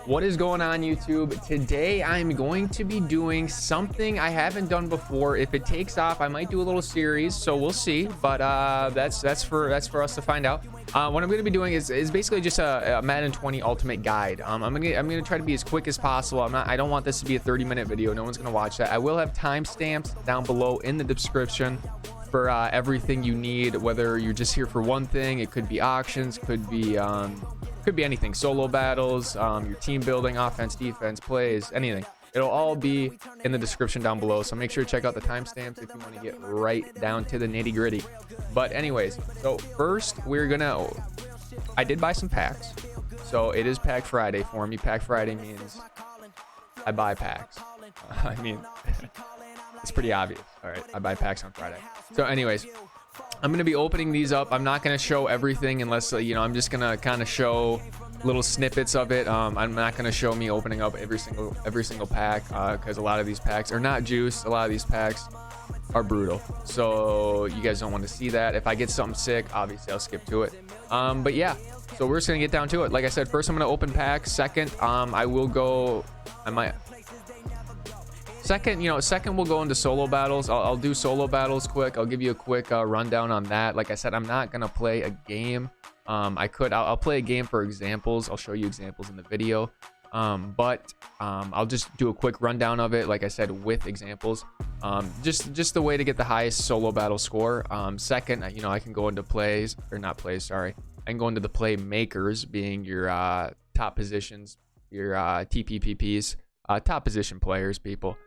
What is going on, YouTube? Today I'm going to be doing something I haven't done before. If it takes off, I might do a little series, so we'll see. But that's for us to find out. What I'm going to be doing is basically just a Madden 20 Ultimate Guide. I'm gonna try to be as quick as possible. I don't want this to be a 30-minute video. No one's gonna watch that. I will have timestamps down below in the description for everything you need. Whether you're just here for one thing, it could be auctions, could be anything, solo battles, your team building, offense, defense, plays, anything. It'll all be in the description down below, so make sure to check out the timestamps if you want to get right down to the nitty gritty. But anyways, so first I did buy some packs, so it is Pack Friday for me. Pack Friday means I buy packs. I mean, it's pretty obvious. All right, I buy packs on Friday. So anyways, I'm going to be opening these up. I'm not going to show everything unless, I'm just going to kind of show little snippets of it. I'm not going to show me opening up every single pack because a lot of these packs are not juice. A lot of these packs are brutal. So you guys don't want to see that. If I get something sick, obviously I'll skip to it. But yeah, so we're just going to get down to it. Like I said, first I'm going to open packs. Second, Second, we'll go into solo battles. I'll do solo battles quick. I'll give you a quick rundown on that. Like I said, I'm not gonna play a game. I'll play a game for examples. I'll show you examples in the video. But I'll just do a quick rundown of it. Like I said, with examples. Just the way to get the highest solo battle score. Second, I can go into plays or not plays. Sorry, I can go into the play makers, being your top positions, your TPPPs, top position players, people.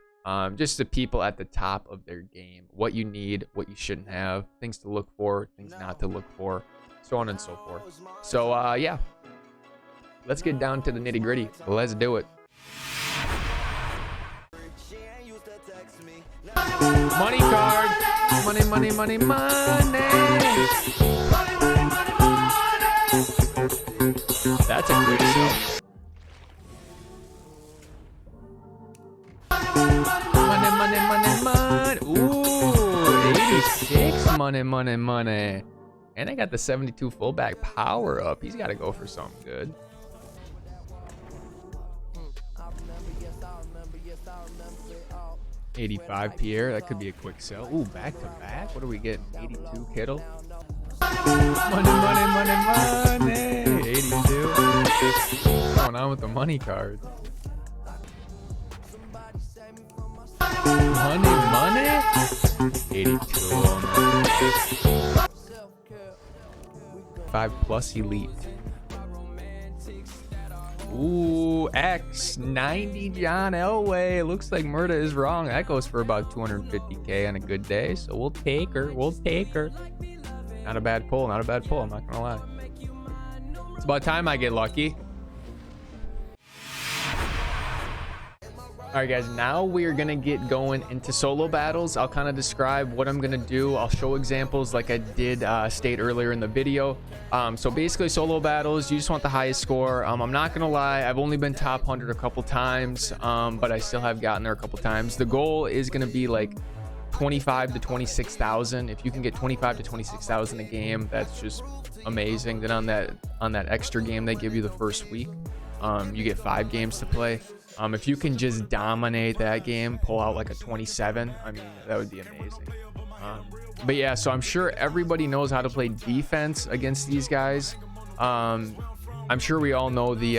Just the people at the top of their game, what you need, what you shouldn't have, things to look for, things not to look for, so on and so forth. So yeah, let's get down to the nitty gritty. Let's do it. Money card, money. That's a good show. Money. Ooh, 86 money. And I got the 72 fullback power up. He's got to go for something good. $85 Pierre. That could be a quick sell. Ooh, back to back. What are we getting? 82 Kittle. Money. 82. What's going on with the money cards? Money. 82. 5+ elite. Ooh, X 90 John Elway. It looks like Murda is wrong. That goes for about 250K on a good day. So we'll take her. Not a bad pull. I'm not gonna lie. It's about time I get lucky. All right, guys, now we're gonna get going into solo battles. I'll kind of describe what I'm gonna do. I'll show examples like I did state earlier in the video. So basically solo battles, you just want the highest score. I'm not gonna lie, I've only been top 100 a couple times, but I still have gotten there a couple times. The goal is gonna be like 25 to 26,000. If you can get 25 to 26,000 a game, that's just amazing. Then on that extra game they give you the first week, you get 5 games to play. If you can just dominate that game, pull out like a 27, I mean, that would be amazing. But yeah, so I'm sure everybody knows how to play defense against these guys. I'm sure we all know the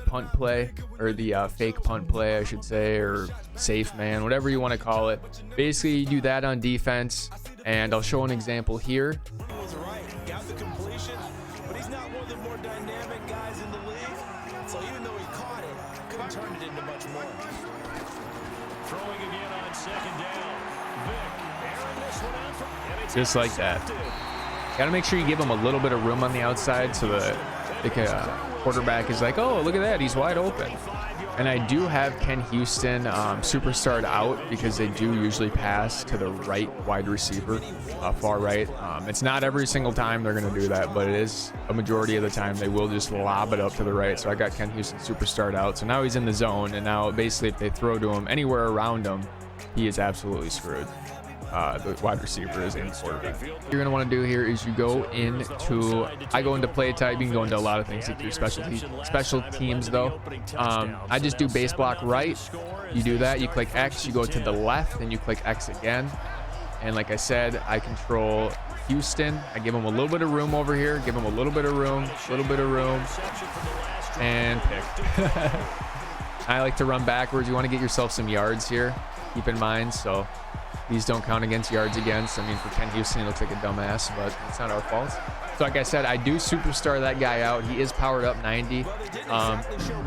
punt play, or the fake punt play, I should say, or safe man, whatever you want to call it. Basically, you do that on defense, and I'll show an example here. Got the completion, but he's not one of the more dynamic guys in the league. So even though he caught it, couldn't turn it into much more. Throwing again on second down. Just like that. Gotta make sure you give him a little bit of room on the outside so that the quarterback is like, oh, look at that, he's wide open. And I do have Ken Houston superstarred out because they do usually pass to the right wide receiver, far right. It's not every single time they're going to do that, but it is a majority of the time they will just lob it up to the right. So I got Ken Houston superstarred out. So now he's in the zone, and now basically if they throw to him anywhere around him, he is absolutely screwed. the wide receiver is in quarterback. What you're gonna want to do here is you go into, I go into play type. You can go into a lot of things with your special teams though. I just do base block right. You do that, you click X, you go to the left, and you click X again. And like I said, I control Houston. I give them a little bit of room over here, give them a little bit of room, and pick. I like to run backwards. You want to get yourself some yards here, keep in mind. So these don't count against yards against. I mean, for Ken Houston, he looks like a dumbass, but it's not our fault. So like I said, I do superstar that guy out. He is powered up 90.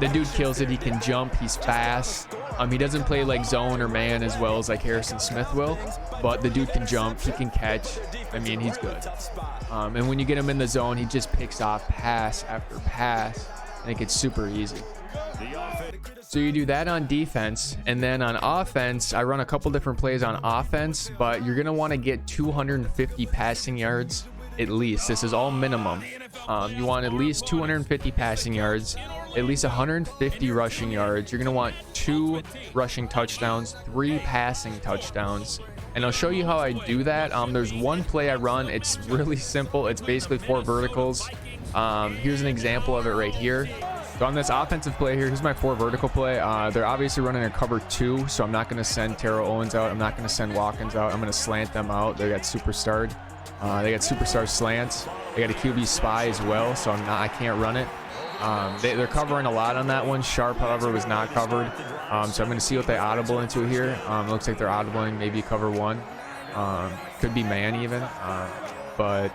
The dude kills it. He can jump. He's fast. He doesn't play like zone or man as well as like Harrison Smith will, but the dude can jump. He can catch. I mean, he's good. And when you get him in the zone, he just picks off pass after pass, and it gets super easy. So you do that on defense, and then on offense, I run a couple different plays on offense, but you're gonna want to get 250 passing yards at least. This is all minimum. You want at least 250 passing yards, at least 150 rushing yards. You're gonna want 2 rushing touchdowns, 3 passing touchdowns, and I'll show you how I do that. There's one play I run. It's really simple. It's basically 4 verticals. Here's an example of it right here. So on this offensive play here, here's my 4 vertical play. They're obviously running a cover 2, so I'm not going to send Terrell Owens out. I'm not going to send Watkins out. I'm going to slant them out. They got superstarred. They got superstar slants. They got a QB spy as well, so I can't run it. They're covering a lot on that one. Sharp, however, was not covered. So I'm going to see what they audible into here. Looks like they're audibling maybe cover 1. Could be man even. But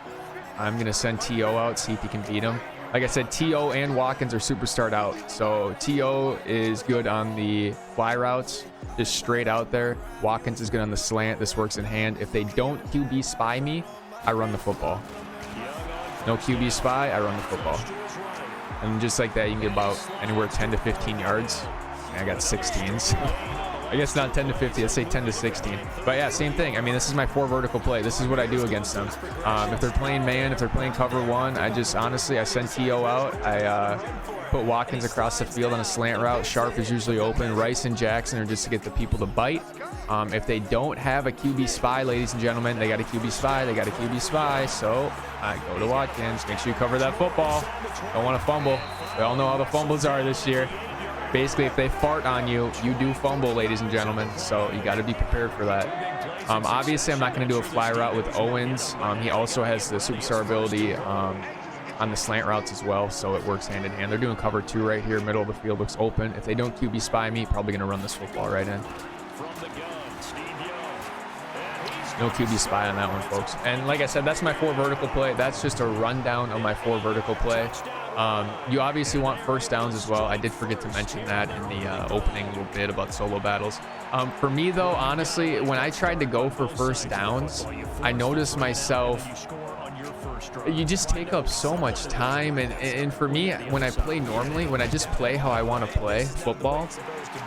I'm going to send T.O. out, see if he can beat him. Like I said, T.O. and Watkins are superstarred out. So T.O. is good on the fly routes, just straight out there. Watkins is good on the slant. This works in hand. If they don't QB spy me, I run the football. No QB spy, I run the football. And just like that, you can get about anywhere 10 to 15 yards. And I got 16s. I guess not 10 to 50, let's say 10 to 16. But yeah, same thing. I mean, this is my 4 vertical play. This is what I do against them. If they're playing man, if they're playing cover 1, I just honestly, I send T.O. out. I put Watkins across the field on a slant route. Sharp is usually open. Rice and Jackson are just to get the people to bite. If they don't have a QB spy, ladies and gentlemen, they got a QB spy. They got a QB spy. So I go to Watkins. Make sure you cover that football. Don't want to fumble. We all know how the fumbles are this year. Basically, if they fart on you, you do fumble, ladies and gentlemen. So you got to be prepared for that. Obviously, I'm not going to do a fly route with Owens. He also has the superstar ability on the slant routes as well, so it works hand in hand. They're doing cover 2 right here. Middle of the field looks open. If they don't QB spy me, probably going to run this football right in. No QB spy on that one, folks. And like I said, that's my 4 vertical play. That's just a rundown of my 4 vertical play. You obviously want first downs as well. I did forget to mention that in the opening little bit about solo battles. For me though, honestly, when I tried to go for first downs, I noticed myself, you just take up so much time. And for me, when I play normally, when I just play how I want to play football,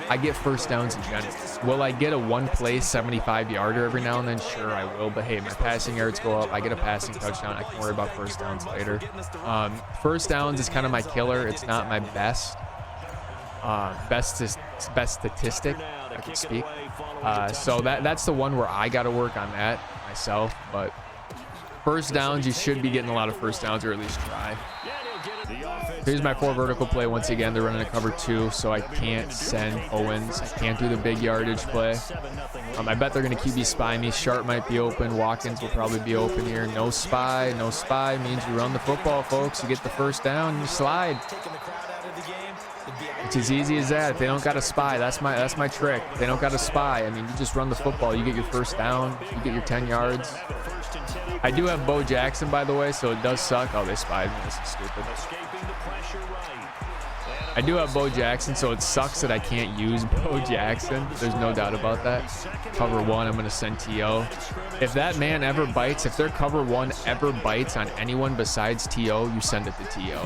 I get first downs in general. Will I get a one play 75 yarder every now and then? Sure, I will. But hey, my passing yards go up. I get a passing touchdown. I can worry about first downs later. First downs is kind of my killer. It's not my best statistic, I could speak. So that's the one where I got to work on that myself. But first downs, you should be getting a lot of first downs, or at least try. Here's my 4 vertical play. Once again, they're running a cover 2, so I can't send Owens. I can't do the big yardage play. I bet they're going to QB spy me. Sharp might be open. Watkins will probably be open here. No spy. No spy means you run the football, folks. You get the first down, you slide. It's as easy as that. If they don't got a spy, that's my trick. If they don't got a spy, I mean, you just run the football. You get your first down. You get your 10 yards. I do have Bo Jackson, by the way, so it does suck. Oh, they spied me. This is stupid. I do have Bo Jackson, so it sucks that I can't use Bo Jackson. There's no doubt about that. Cover 1, I'm going to send T.O. If that man ever bites, if their cover 1 ever bites on anyone besides T.O., you send it to T.O.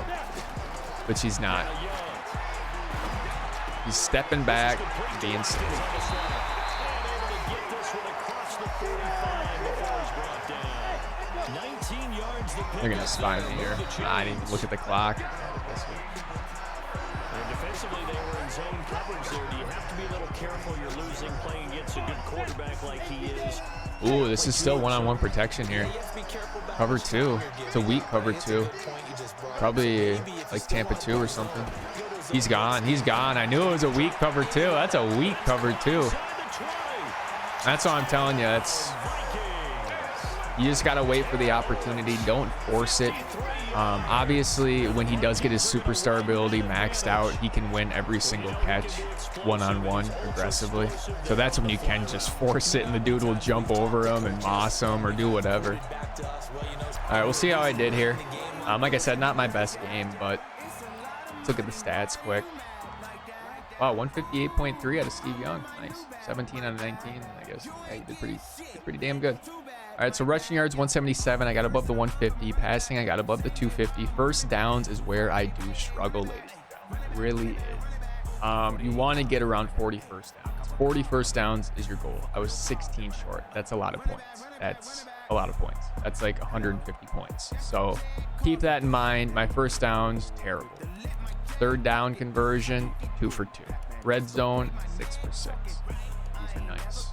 Which he's not. He's stepping back, being stupid. They're going to spy me here. I didn't even look at the clock. Defensively, they were in zone coverage there. Do you have to be a little careful? You're losing playing against a good quarterback like he is. Ooh, this is still one-on-one protection here. Cover 2. It's a weak cover 2. Probably like Tampa 2 or something. He's gone. He's gone. I knew it was a weak cover 2. That's a weak cover 2. That's what I'm telling you. You just got to wait for the opportunity. Don't force it. Obviously, when he does get his superstar ability maxed out, he can win every single catch one-on-one aggressively. So that's when you can just force it and the dude will jump over him and moss him or do whatever. All right, we'll see how I did here. Like I said, not my best game, but let's look at the stats quick. Wow, 158.3 out of Steve Young. Nice. 17 out of 19, I guess. Yeah, he did pretty damn good. All right, so rushing yards 177. I got above the 150. Passing, I got above the 250. First downs is where I do struggle, ladies and gentlemen. It really is. You want to get around 40 first downs. 40 first downs is your goal. I was 16 short. That's a lot of points. That's a lot of points. That's like 150 points. So keep that in mind. My first downs, terrible. Third down conversion, 2 for 2. Red zone, 6 for 6. These are nice.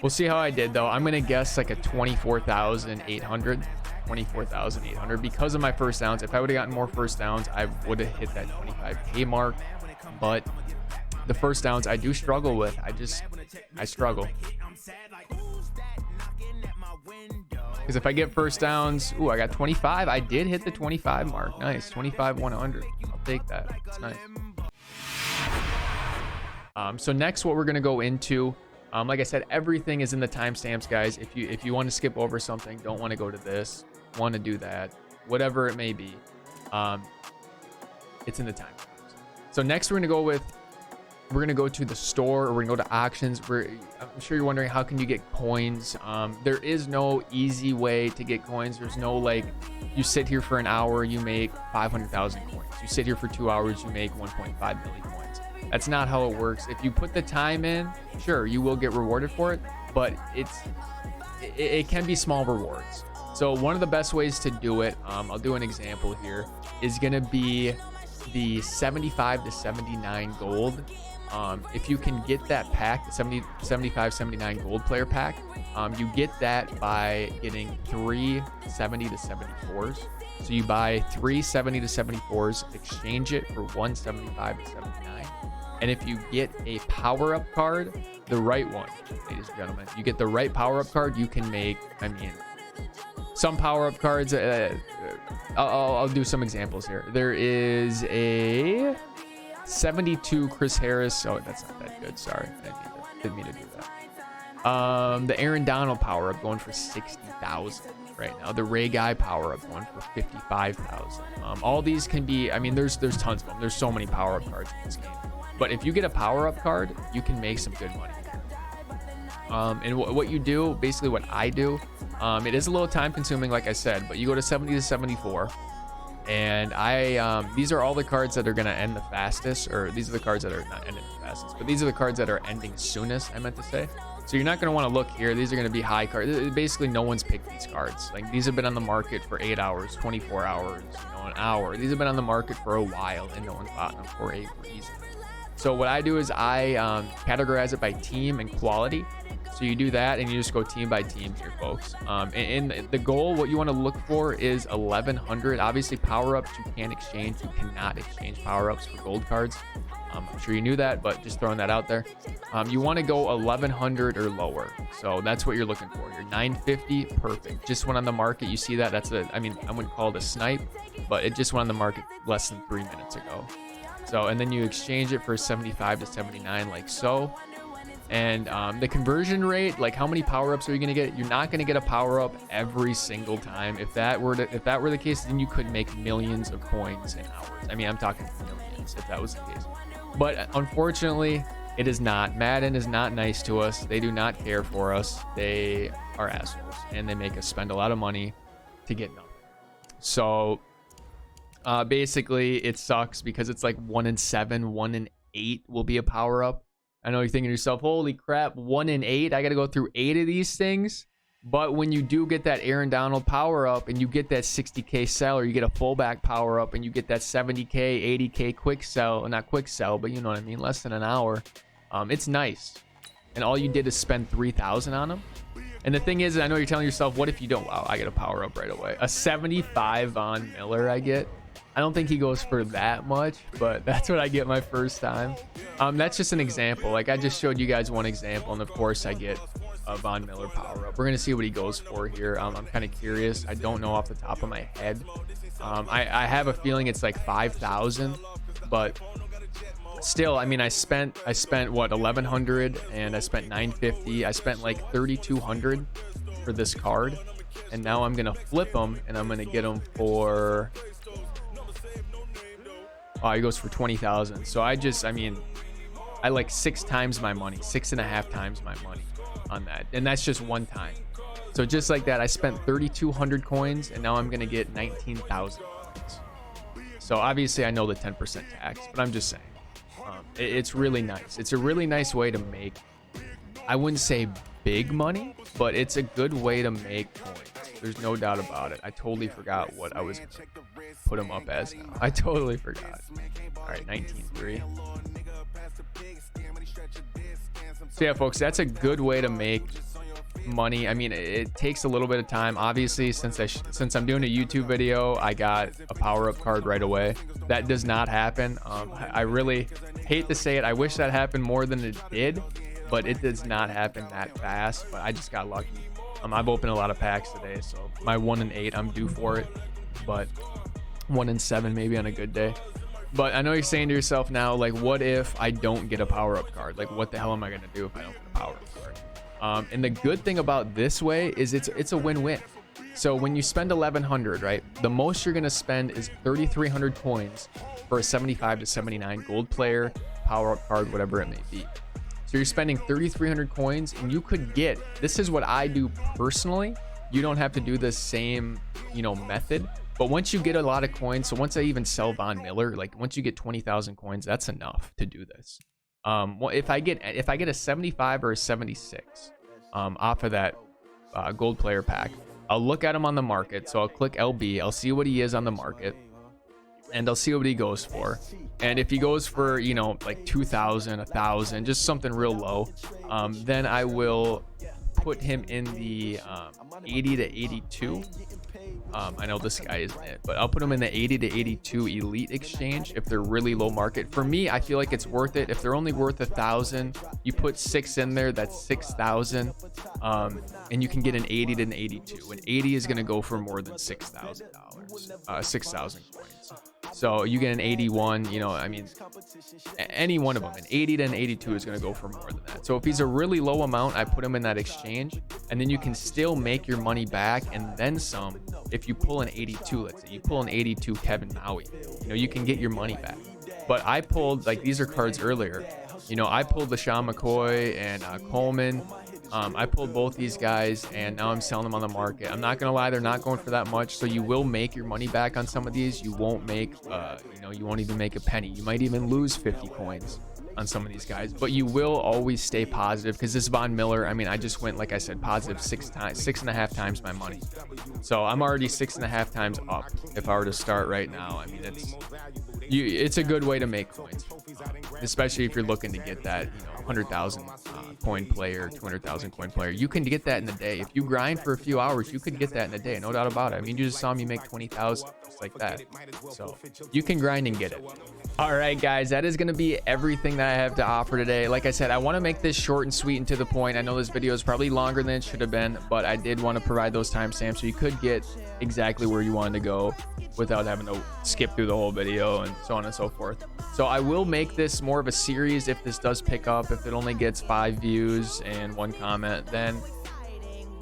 We'll see how I did, though. I'm going to guess like a 24,800. 24,800 because of my first downs. If I would have gotten more first downs, I would have hit that 25K mark. But the first downs I do struggle with. I struggle. Because if I get first downs, ooh, I got 25. I did hit the 25 mark. Nice. 25,100. I'll take that. That's nice. So next, what we're going to go into, like I said, everything is in the timestamps, guys. If you want to skip over something, don't want to go to this, want to do that, whatever it may be, it's in the timestamps. So next, we're going to go to the store, or we're going to go to auctions. I'm sure you're wondering, how can you get coins? There is no easy way to get coins. There's no, like, you sit here for an hour, you make 500,000 coins. You sit here for 2 hours, you make 1.5 million coins. That's not how it works. If you put the time in, sure, you will get rewarded for it, but it can be small rewards. So one of the best ways to do it, I'll do an example here, is going to be the 75 to 79 gold. If you can get that pack, the 75, 79 gold player pack, you get that by getting 3 70 to 74s. So you buy 3 70 to 74s, exchange it for 1 75 to 79. And if you get a power-up card, the right one, ladies and gentlemen, you get the right power-up card, you can make, I mean, some power-up cards, I'll do some examples here. There is a 72 Chris Harris. Oh, that's not that good. Sorry. I didn't mean to do that. The Aaron Donald power-up going for 60,000 right now. The Ray Guy power-up going for 55,000. All these can be, I mean, there's tons of them. There's so many power-up cards in this game. But if you get a power-up card, you can make some good money. And what you do, basically what I do, it is a little time consuming, like I said, but you go to 70 to 74, and these are all the cards that are going to end the fastest, or these are the cards that are not ending the fastest, but these are the cards that are ending soonest, I meant to say. So you're not going to want to look here. These are going to be high cards. Basically, no one's picked these cards. Like, these have been on the market for 8 hours, 24 hours, an hour. These have been on the market for a while, and no one's bought them for a reason. So what I do is I categorize it by team and quality. So you do that, and you just go team by team here, folks. And the goal, what you want to look for is 1,100. Obviously, power-ups you can exchange. You cannot exchange power-ups for gold cards. I'm sure you knew that, but just throwing that out there. You want to go 1,100 or lower. So that's what you're looking for. You're 950, perfect. Just went on the market. You see that? I mean, I wouldn't call it a snipe, but it just went on the market less than 3 minutes ago. So, and then you exchange it for 75 to 79, like so. And the conversion rate, like how many power-ups are you going to get? You're not going to get a power-up every single time. If that were the case, then you could make millions of coins in hours. I mean, I'm talking millions if that was the case. But unfortunately, it is not. Madden is not nice to us. They do not care for us. They are assholes, and they make us spend a lot of money to get nothing. So basically, it sucks because it's like 1 in 7, 1 in 8 will be a power-up. I know you're thinking to yourself, holy crap, 1 in 8? I got to go through 8 of these things? But when you do get that Aaron Donald power-up and you get that 60K sell, or you get a fullback power-up and you get that 70K, 80K quick sell, not quick sell, but you know what I mean, less than an hour, it's nice. And all you did is spend 3,000 on them. And the thing is, I know you're telling yourself, what if you don't? Wow, I get a power up right away. A 75 Von Miller I get. I don't think he goes for that much, but that's what I get my first time. That's just an example. Like, I just showed you guys one example, and of course I get a Von Miller power up. We're gonna see what he goes for here. I'm kind of curious. I don't know off the top of my head. I have a feeling it's like 5,000, but still, I mean, I spent what, 1,100, and I spent 950. I spent like 3,200 for this card, and now I'm gonna flip him, and I'm gonna get him for. Oh, he goes for 20,000. So I mean, I like 6 times my money, 6.5 times my money on that, and that's just one time. So just like that, I spent 3,200 coins, and now I'm gonna get 19,000 coins. So obviously, I know the 10% tax, but I'm just saying, it's really nice. It's a really nice way to make, I wouldn't say big money, but it's a good way to make coins. There's no doubt about it. I totally forgot what I was gonna put him up as now. I totally forgot. All right, 19.3. So yeah, folks, that's a good way to make money. I mean, it takes a little bit of time. Obviously, since I'm doing a YouTube video, I got a power-up card right away. That does not happen. I really hate to say it. I wish that happened more than it did, but it does not happen that fast. But I just got lucky. I've opened a lot of packs today, so my 1 in 8, I'm due for it, but 1 in 7 maybe on a good day. But I know you're saying to yourself now, like, what if I don't get a power-up card? Like, what the hell am I going to do if I don't get a power-up card? And the good thing about this way is it's a win-win. So when you spend 1,100, right, the most you're going to spend is 3,300 coins for a 75 to 79 gold player, power-up card, whatever it may be. So you're spending 3,300 coins, and you could get, this is what I do personally. You don't have to do the same, method. But once you get a lot of coins, so once I even sell Von Miller, like once you get 20,000 coins, that's enough to do this. Well, if I get a 75 or a 76 off of that gold player pack, I'll look at him on the market. So I'll click LB, I'll see what he is on the market, and I'll see what he goes for. And if he goes for, like 2,000, 1,000, just something real low, then I will put him in the 80 to 82. I know this guy isn't it, but I'll put them in the 80 to 82 elite exchange if they're really low market. For me, I feel like it's worth it. If they're only worth 1,000, you put 6 in there, that's 6,000, and you can get an 80 to an 82. An 80 is going to go for more than $6,000, 6,000 coins. So you get an 81, I mean, any one of them, an 80 to an 82 is going to go for more than that. So if he's a really low amount, I put him in that exchange, and then you can still make your money back and then some. If you pull an 82, let's say you pull an 82 Kevin Maui, you can get your money back. But I pulled, like, these are cards earlier, I pulled LaShawn McCoy and Coleman. I pulled both these guys, and now I'm selling them on the market. I'm not gonna lie, they're not going for that much, so you will make your money back on some of these. You won't make you won't even make a penny. You might even lose 50 coins on some of these guys, but you will always stay positive, because this Von Miller, I mean, I just went, like I said, positive 6.5 times my money. So I'm already 6.5 times up if I were to start right now. I mean, it's a good way to make coins, especially if you're looking to get that 100,000 coin player, 200,000 coin player. You can get that in a day. If you grind for a few hours, you could get that in a day, no doubt about it. I mean, you just saw me make 20,000 just like that. So you can grind and get it. All right, guys, that is going to be everything that I have to offer today. Like I said, I want to make this short and sweet and to the point. I know this video is probably longer than it should have been, but I did want to provide those timestamps so you could get exactly where you wanted to go without having to skip through the whole video and so on and so forth. So I will make this more of a series if this does pick up. If it only gets 5 views and 1 comment, then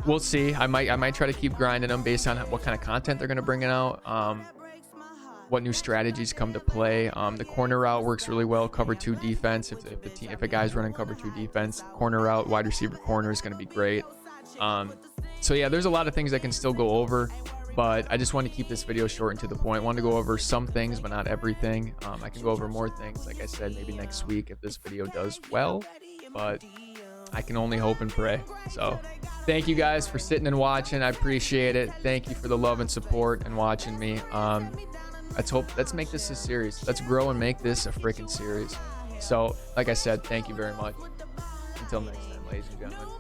we'll see. I might try to keep grinding them based on what kind of content they're going to bring it out. What new strategies come to play. The corner route works really well. Cover 2 defense. If a guy's running cover 2 defense, corner route, wide receiver corner is going to be great. So yeah, there's a lot of things I can still go over, but I just want to keep this video short and to the point. I want to go over some things, but not everything. I can go over more things, like I said, maybe next week if this video does well, but I can only hope and pray. So thank you guys for sitting and watching. I appreciate it. Thank you for the love and support and watching me. Let's make this a series. Let's grow and make this a freaking series. So like I said, thank you very much. Until next time, ladies and gentlemen.